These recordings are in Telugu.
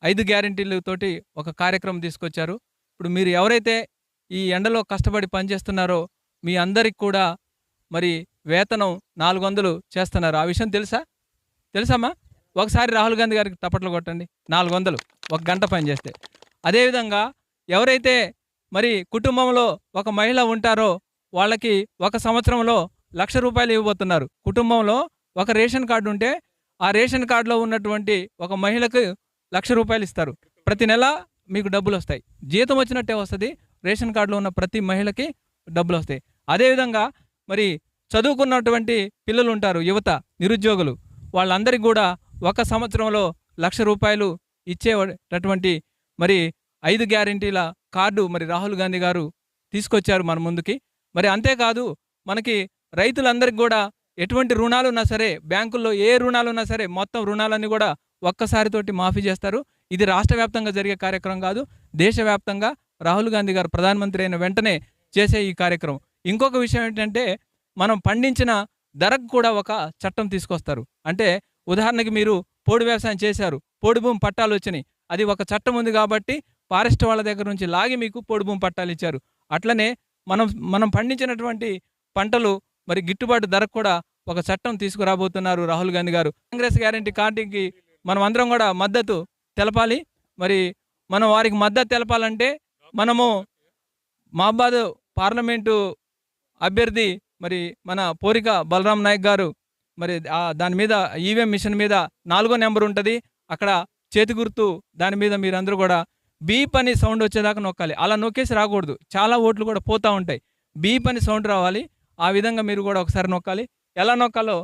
5 గ్యారంటీలతోటి ఒక కార్యక్రమం తీసుకొచ్చారు. ఇప్పుడు మీరు ఎవరైతే ఈ ఎండలో కష్టపడి పనిచేస్తున్నారో మీ అందరికి కూడా మరి వేతనం 400 చేస్తున్నారు. ఆ విషయం తెలుసా? తెలుసమ్మా? ఒకసారి రాహుల్ గాంధీ గారికి తప్పట్లు కొట్టండి. 400 ఒక గంట పని చేస్తే. అదేవిధంగా ఎవరైతే మరి కుటుంబంలో ఒక మహిళ ఉంటారో వాళ్ళకి ఒక సంవత్సరంలో ₹1,00,000 ఇవ్వబోతున్నారు. కుటుంబంలో ఒక రేషన్ కార్డు ఉంటే ఆ రేషన్ కార్డులో ఉన్నటువంటి ఒక మహిళకు ₹1,00,000 ఇస్తారు. ప్రతి నెల మీకు డబ్బులు వస్తాయి. జీతం వచ్చినట్టే వస్తుంది. రేషన్ కార్డులో ఉన్న ప్రతి మహిళకి డబ్బులు వస్తాయి. అదేవిధంగా మరి చదువుకున్నటువంటి పిల్లలు ఉంటారు, యువత, నిరుద్యోగులు, వాళ్ళందరికీ కూడా ఒక సంవత్సరంలో ₹1,00,000 ఇచ్చేటటువంటి మరి 5 గ్యారంటీల కార్డు మరి రాహుల్ గాంధీ గారు తీసుకొచ్చారు మన ముందుకి. మరి అంతేకాదు మనకి రైతులందరికీ కూడా ఎటువంటి రుణాలు ఉన్నా సరే, బ్యాంకుల్లో ఏ రుణాలు ఉన్నా సరే మొత్తం రుణాలన్నీ కూడా ఒక్కసారితోటి మాఫీ చేస్తారు. ఇది రాష్ట్ర వ్యాప్తంగా జరిగే కార్యక్రమం కాదు, దేశవ్యాప్తంగా రాహుల్ గాంధీ గారు ప్రధానమంత్రి అయిన వెంటనే చేసే ఈ కార్యక్రమం. ఇంకొక విషయం ఏంటంటే మనం పండించిన ధరకు కూడా ఒక చట్టం తీసుకొస్తారు. అంటే ఉదాహరణకి మీరు పోడు వ్యవసాయం చేశారు, పోడు భూమి పట్టాలు వచ్చినాయి, అది ఒక చట్టం ఉంది కాబట్టి ఫారెస్ట్ వాళ్ళ దగ్గర నుంచి లాగి మీకు పోడు భూమి పట్టాలు ఇచ్చారు. అట్లనే మనం పండించినటువంటి పంటలు మరి గిట్టుబాటు ధరకు కూడా ఒక చట్టం తీసుకురాబోతున్నారు రాహుల్ గాంధీ గారు. కాంగ్రెస్ గ్యారంటీ కార్డుకి మనం అందరం కూడా మద్దతు తెలపాలి. మరి మనం వారికి మద్దతు తెలపాలంటే మనము మహబాద్ పార్లమెంటు అభ్యర్థి మరి మన పోరిక బలరాం నాయక్ గారు మరి దాని మీద ఈవీఎం మిషన్ మీద 4వ నెంబర్ ఉంటుంది, అక్కడ చేతి గుర్తు దాని మీద మీరందరూ కూడా బీప్ అని సౌండ్ వచ్చేదాకా నొక్కాలి. అలా నొక్కేసి రాకూడదు, చాలా ఓట్లు కూడా పోతూ ఉంటాయి. బీప్ అని సౌండ్ రావాలి. ఆ విధంగా మీరు కూడా ఒకసారి నొక్కాలి. ఎలా నొక్కాలో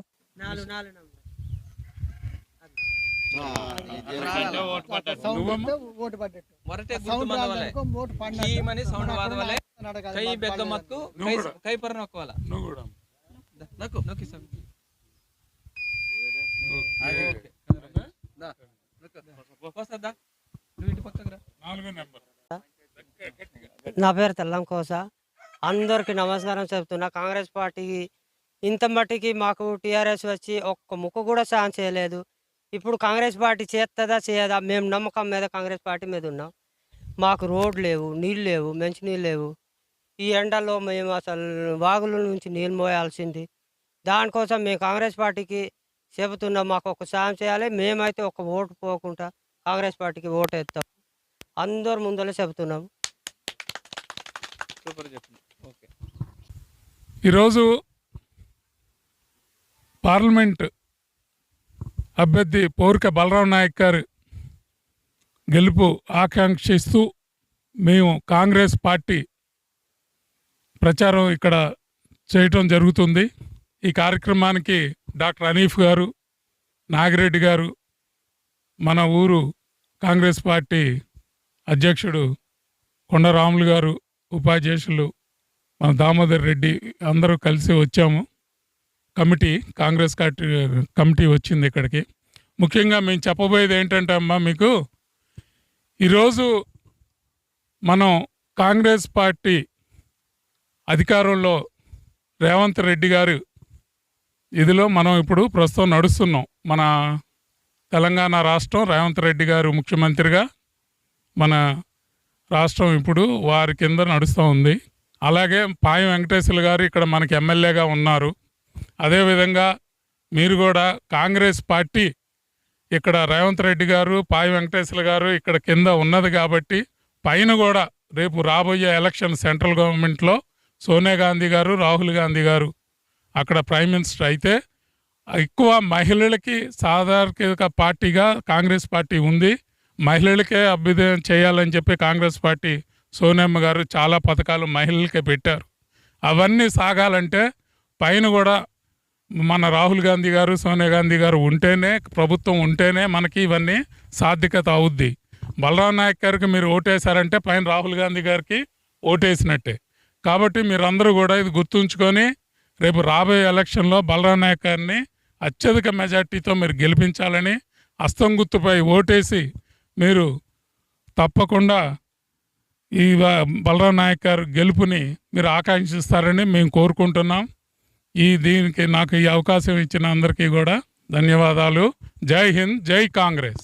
కై పర నొక్కాల నొక్కి నా పేరు తెల్లం కోస. అందరికి నమస్కారం చెప్తున్నా. కాంగ్రెస్ పార్టీకి ఇంత మట్టికి మాకు టీఆర్ఎస్ వచ్చి ఒక్క ముక్క కూడా సాయం చేయలేదు. ఇప్పుడు కాంగ్రెస్ పార్టీ చేస్తుందా చేయదా మేము నమ్మకం మీద కాంగ్రెస్ పార్టీ మీద ఉన్నాం. మాకు రోడ్లు లేవు, నీళ్ళు లేవు, మంచినీళ్ళు లేవు. ఈ ఎండలో మేము అసలు వాగుల నుంచి నీళ్ళు మోయాల్సింది. దానికోసం మేము కాంగ్రెస్ పార్టీకి చెబుతున్నాం, మాకు ఒక సాయం చేయాలి. మేమైతే ఒక ఓటు పోకుండా కాంగ్రెస్ పార్టీకి ఓటు వేస్తాం. అందరు ముందర చెబుతున్నాం. ఈరోజు పార్లమెంట్ అభ్యర్థి పోరిక బలరాం నాయక్ గారు గెలుపు ఆకాంక్షిస్తూ మేము కాంగ్రెస్ పార్టీ ప్రచారం ఇక్కడ చేయటం జరుగుతుంది. ఈ కార్యక్రమానికి డాక్టర్ హనీఫ్ గారు, నాగిరెడ్డి గారు, మన ఊరు కాంగ్రెస్ పార్టీ అధ్యక్షుడు కొండరాములు గారు, ఉపాధ్యక్షులు మన దామోదర్ రెడ్డి అందరూ కలిసి వచ్చాము. కాంగ్రెస్ కమిటీ వచ్చింది ఇక్కడికి. ముఖ్యంగా మేము చెప్పబోయేది ఏంటంటే అమ్మా, మీకు ఈరోజు మనం కాంగ్రెస్ పార్టీ అధికారంలో రేవంత్ రెడ్డి గారు ఇదిలో మనం ఇప్పుడు ప్రస్తుతం నడుస్తున్నాం. మన తెలంగాణ రాష్ట్రం రేవంత్ రెడ్డి గారు ముఖ్యమంత్రిగా మన రాష్ట్రం ఇప్పుడు వారి కింద నడుస్తూ ఉంది. అలాగే పాయం వెంకటేశ్వర్లు గారు ఇక్కడ మనకి ఎమ్మెల్యేగా ఉన్నారు. అదేవిధంగా మీరు కూడా కాంగ్రెస్ పార్టీ ఇక్కడ రేవంత్ రెడ్డి గారు, పాయం వెంకటేశ్వర్లు గారు ఇక్కడ కింద ఉన్నది కాబట్టి పైన కూడా రేపు రాబోయే ఎలక్షన్ సెంట్రల్ గవర్నమెంట్లో సోనియా గాంధీ గారు, రాహుల్ గాంధీ గారు అక్కడ ప్రైమ్ మినిస్టర్ అయితే ఎక్కువ మహిళలకి సాధారణ పార్టీగా కాంగ్రెస్ పార్టీ ఉంది. మహిళలకే అభ్యుదయం చేయాలని చెప్పి కాంగ్రెస్ పార్టీ సోనియమ్మ గారు చాలా పథకాలు మహిళలకే పెట్టారు. అవన్నీ సాగాలంటే పైన కూడా మన రాహుల్ గాంధీ గారు, సోనియా గాంధీ గారు ఉంటేనే, ప్రభుత్వం ఉంటేనే మనకి ఇవన్నీ సాధ్యత అవుద్ది. బలరాం నాయక్ గారికి మీరు ఓటేశారంటే పైన రాహుల్ గాంధీ గారికి ఓటేసినట్టే. కాబట్టి మీరందరూ కూడా ఇది గుర్తుంచుకొని రేపు రాబోయే ఎలక్షన్లో బలరాం నాయక్ గారిని అత్యధిక మెజార్టీతో మీరు గెలిపించాలని, హస్తం గుర్తుపై ఓటేసి మీరు తప్పకుండా ఈ బలరాం నాయక్ గారు గెలుపుని మీరు ఆకాంక్షిస్తారని మేము కోరుకుంటున్నాం. దీనికి నాకు ఈ అవకాశం ఇచ్చిన అందరికీ కూడా ధన్యవాదాలు. జై హింద్, జై కాంగ్రెస్.